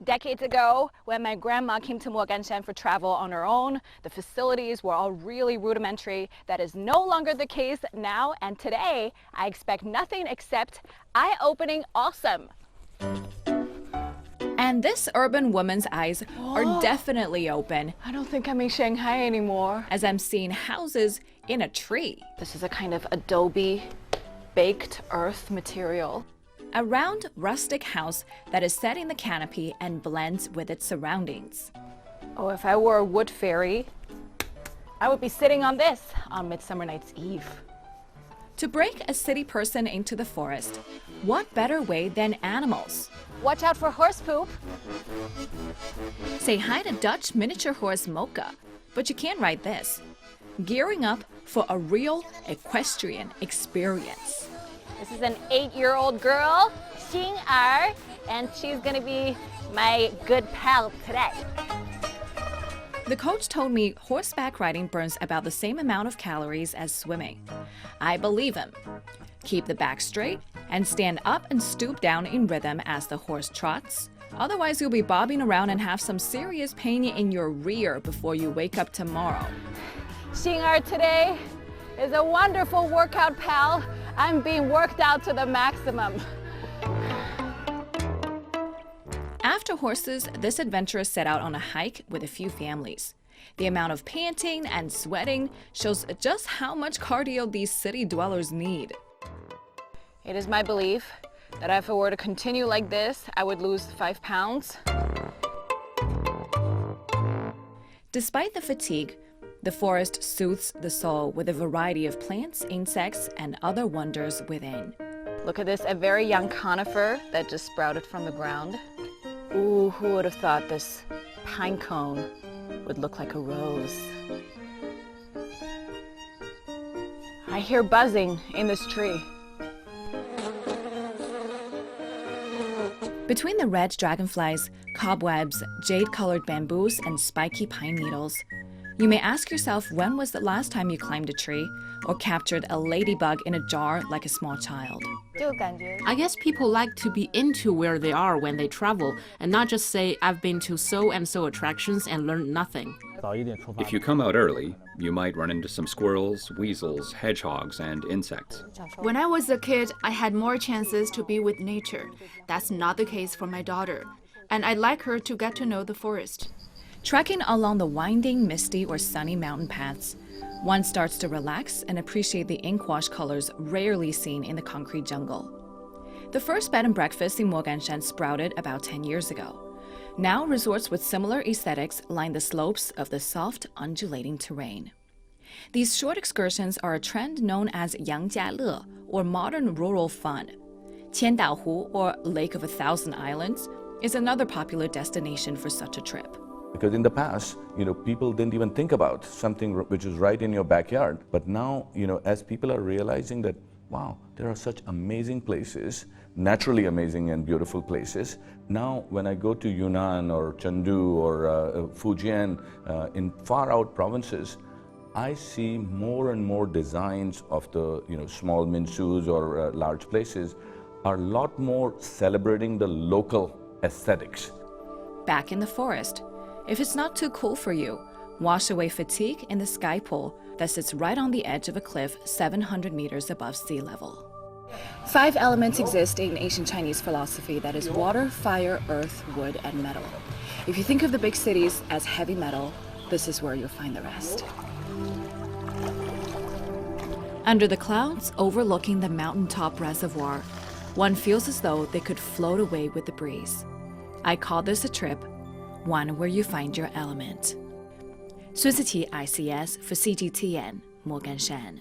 Decades ago, when my grandma came to Moganshan for travel on her own, the facilities were all really rudimentary. That is no longer the case now, and today I expect nothing except eye-opening awesome. And this urban woman's eyes are definitely open. I don't think I'm in Shanghai anymore. As I'm seeing houses in a tree. This is a kind of adobe baked earth material. A round, rustic house that is set in the canopy and blends with its surroundings. Oh, if I were a wood fairy, I would be sitting on this on Midsummer Night's Eve. To break a city person into the forest, what better way than animals? Watch out for horse poop. Say hi to Dutch miniature horse Mocha, but you can't ride this. Gearing up for a real equestrian experience. This is an 8-year-old girl, Xing, and she's gonna be my good pal today. The coach told me horseback riding burns about the same amount of calories as swimming. I believe him. Keep the back straight and stand up and stoop down in rhythm as the horse trots. Otherwise, you'll be bobbing around and have some serious pain in your rear before you wake up tomorrow. Xing today is a wonderful workout pal. I'm being worked out to the maximum. After horses, this adventurer set out on a hike with a few families. The amount of panting and sweating shows just how much cardio these city dwellers need. It is my belief that if I were to continue like this, I would lose 5 pounds. Despite the fatigue, the forest soothes the soul with a variety of plants, insects, and other wonders within. Look at this, a very young conifer that just sprouted from the ground. Ooh, who would have thought this pine cone would look like a rose? I hear buzzing in this tree. Between the red dragonflies, cobwebs, jade-colored bamboos, and spiky pine needles, you may ask yourself when was the last time you climbed a tree or captured a ladybug in a jar like a small child. I guess people like to be into where they are when they travel and not just say, I've been to so-and-so attractions and learned nothing. If you come out early, you might run into some squirrels, weasels, hedgehogs, and insects. When I was a kid, I had more chances to be with nature. That's not the case for my daughter. And I'd like her to get to know the forest. Trekking along the winding, misty, or sunny mountain paths, one starts to relax and appreciate the ink-wash colors rarely seen in the concrete jungle. The first bed and breakfast in Moganshan sprouted about 10 years ago. Now, resorts with similar aesthetics line the slopes of the soft, undulating terrain. These short excursions are a trend known as Yangjiale, or modern rural fun. Qiandaohu, or Lake of a Thousand Islands, is another popular destination for such a trip. Because in the past, people didn't even think about something which is right in your backyard. But now, as people are realizing that, wow, there are such amazing places, naturally amazing and beautiful places. Now, when I go to Yunnan or Chengdu or Fujian, in far out provinces, I see more and more designs of the small minsus or large places are a lot more celebrating the local aesthetics. Back in the forest, if it's not too cool for you, wash away fatigue in the sky pool that sits right on the edge of a cliff 700 meters above sea level. 5 elements exist in ancient Chinese philosophy, that is water, fire, earth, wood, and metal. If you think of the big cities as heavy metal, this is where you'll find the rest. Under the clouds overlooking the mountaintop reservoir, one feels as though they could float away with the breeze. I call this a trip, one where you find your element. Siqi ICS for CGTN, Moganshan.